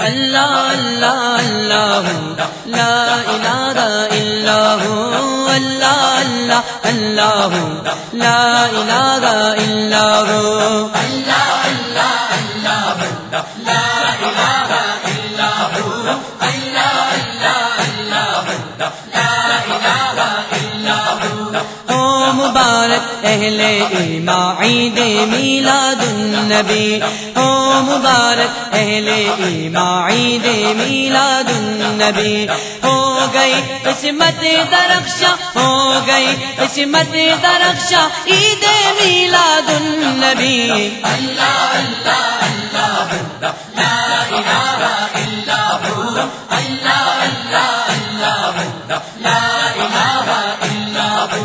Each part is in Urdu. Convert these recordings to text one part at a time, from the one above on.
اللہ اللہ اللہ لا الہ الا ہو، اللہ اللہ اللہ لا الہ الا ہو، اللہ اللہ اللہ لا الہ الا ہو، اللہ اللہ اللہ لا الہ الا ہو۔ او مبارک اہل ایمان عید میلاد النبی، او مبارک اہل ایمان عید میلاد النبی، ہو گئی قسمت درخشاں، ہو گئی قسمت درخشاں عید میلاد النبی، اللہ اللہ اللہ لا الہ الا ہو، اللہ اللہ اللہ لا الہ الا ہو۔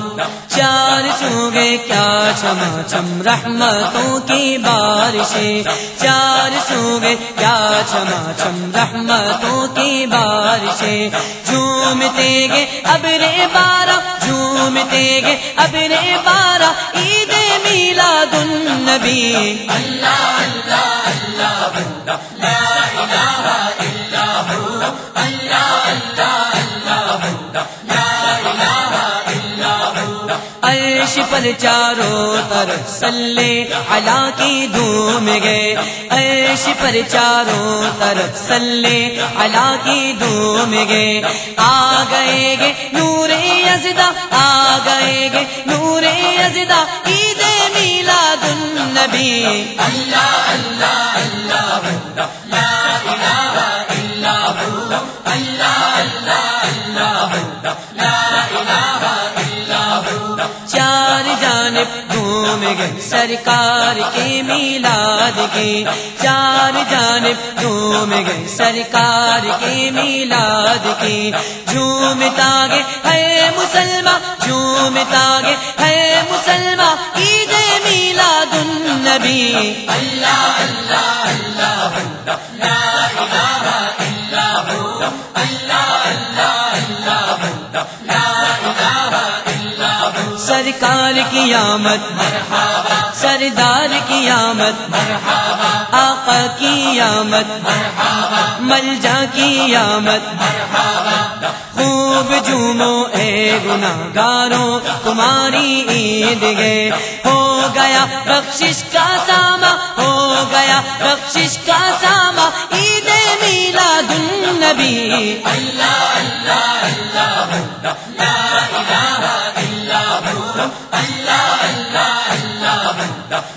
چار سو گئے کیا چھما چھم رحمتوں کی بارشیں، چار سو گئے کیا چھما چھم رحمتوں کی بارشیں، جھومتے گے ابر بارہ، جھومتے گے ابر بارہ عید میلاد النبی، اللہ اللہ اللہ لا الہ الا ہو، اللہ اللہ اللہ لا الہ الا ہو۔ عرش پر چاروں طرف صلی علی کی دھوم گئے، عرش پر چاروں طرف صلی علی کی دھوم گئے، آ گئے گے نور یزدہ، آ گئے گے نور یزدہ عید میلاد النبی، اللہ اللہ اللہ لا الہ الا ہو، اللہ اللہ اللہ لا الہ الا ہو۔ چار جانب گھوم گئے سرکار کے میلاد کی، چار جانب گھوم گئے سرکار کے میلاد کی، جھومتا گے ہے مسلمان، جھومتا گے ہے مسلمان عید میلاد النبی، اللہ اللہ اللہ لا الہ الا ہو، اللہ اللہ اللہ لا الہ الا ہو۔ سرکار کی آمد مرحبا، سردار کی آمد مرحبا، آقا کی آمد مرحبا، ملجا کی آمد مرحبا، خوب جھومو اے گناہگاروں تمہاری عید گئے، ہو گیا بخشش کا ساما، ہو گیا بخشش کا ساما عید میلاد النبی، اللہ اللہ اللہ لا الہ الا ہو، اللہ اللہ اللہ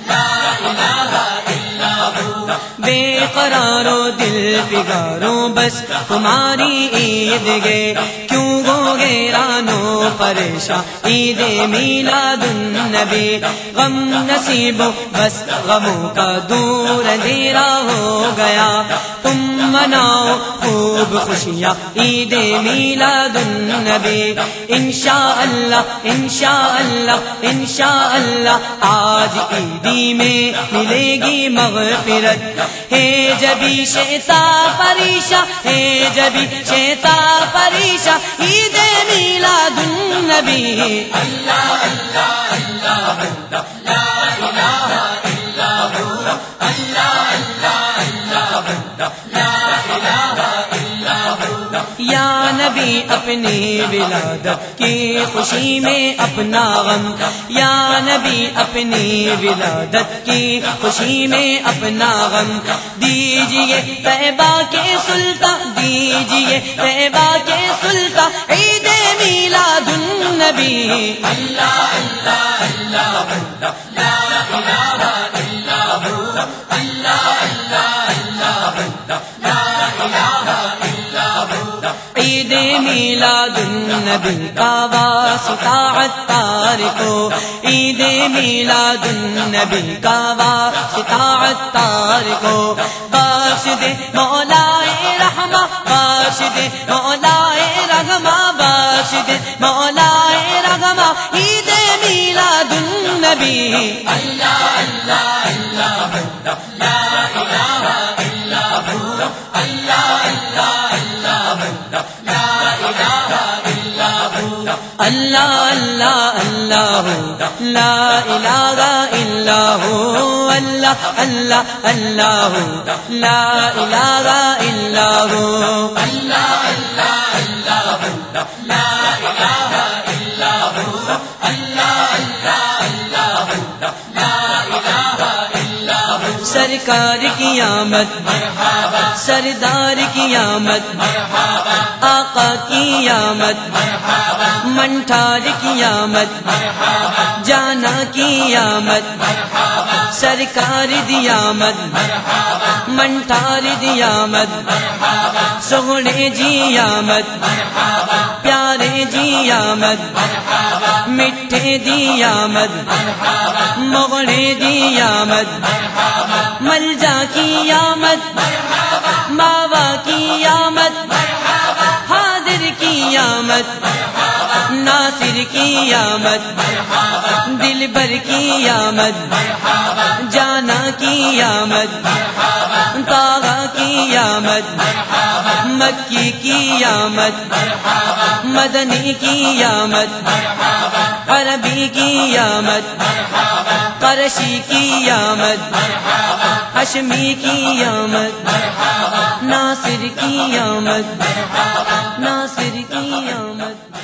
لا الہ الا ہو۔ بے قرارو دل بگارو بس تمہاری عید گئے، کیوں گو گیرانو پریشان عید میلاد النبی، غم نصیبو بس غموں کا دور اندھیرا ہو گیا، تم مناؤ خوب خوشیاں عید میلاد النبی، انشاءاللہ انشاءاللہ انشاءاللہ آج عیدی میں ملے گی مغفرت، ہے جبی شیطا پریشا، ہے جبی شیطا پریشا عید میلاد النبی، اللہ اللہ اللہ لا الہ الا ہو، اللہ اللہ اللہ لا الہ الا ہو۔ یا نبی اپنی ولادت کی خوشی میں اپنا غم، یا نبی اپنی ولادت کی خوشی میں اپنا غم، دیجئے طیبہ کے سلطان، دیجئے طیبہ کے سلطان عید میلاد النبی، اللہ اللہ اللہ لا الہ الا ہو، اللہ اللہ اللہ لا الہ الا ہو۔ عید میلاد النبی کا واسطہ عطار کو، عید میلاد النبی کا واسطہ عطار کو، بخش دے مولا رحمہ، بخش دے مولا رحمہ، بخش دے مولا رحمہ عید میلاد النبی، اللہ اللہ اللہ لا الہ الا ہو، اللہ اللہ اللہ لا الہ الا ہو، اللہ اللہ اللہ اللہ لا الہ الا ہو اللہ اللہ اللہ لا الہ الا ہو اللہ اللہ اللہ لا الہ الا ہو اللہ اللہ اللہ لا الہ الا ہو سرکار کی آمد مرحبا سردار کی آمد مرحبا آقا کی آمد مرحبا منٹھار کی آمد مرحبا جانا کی آمد مرحبا سرکار دی آمد مرحبا منٹھار دی آمد مرحبا سوہنے جی آمد مرحبا پیارے جی آمد مرحبا میٹھے دی آمد مرحبا مغنے دی آمد مرحبا ملجا کی آمد مرحبا ماوا کی آمد مرحبا حاضر کی آمد مرحبا ناصر کی آمد مرحبا دلبر کی آمد مرحبا جانا کی آمد مرحبا طاغا کی آمد مرحبا مکی کی آمد مرحبا مدنی کی آمد مرحبا عربی کی آمد مرحبا قرشی کی آمد مرحبا ہاشمی کی آمد مرحبا ناصر کی آمد مرحبا ناصر کی آمد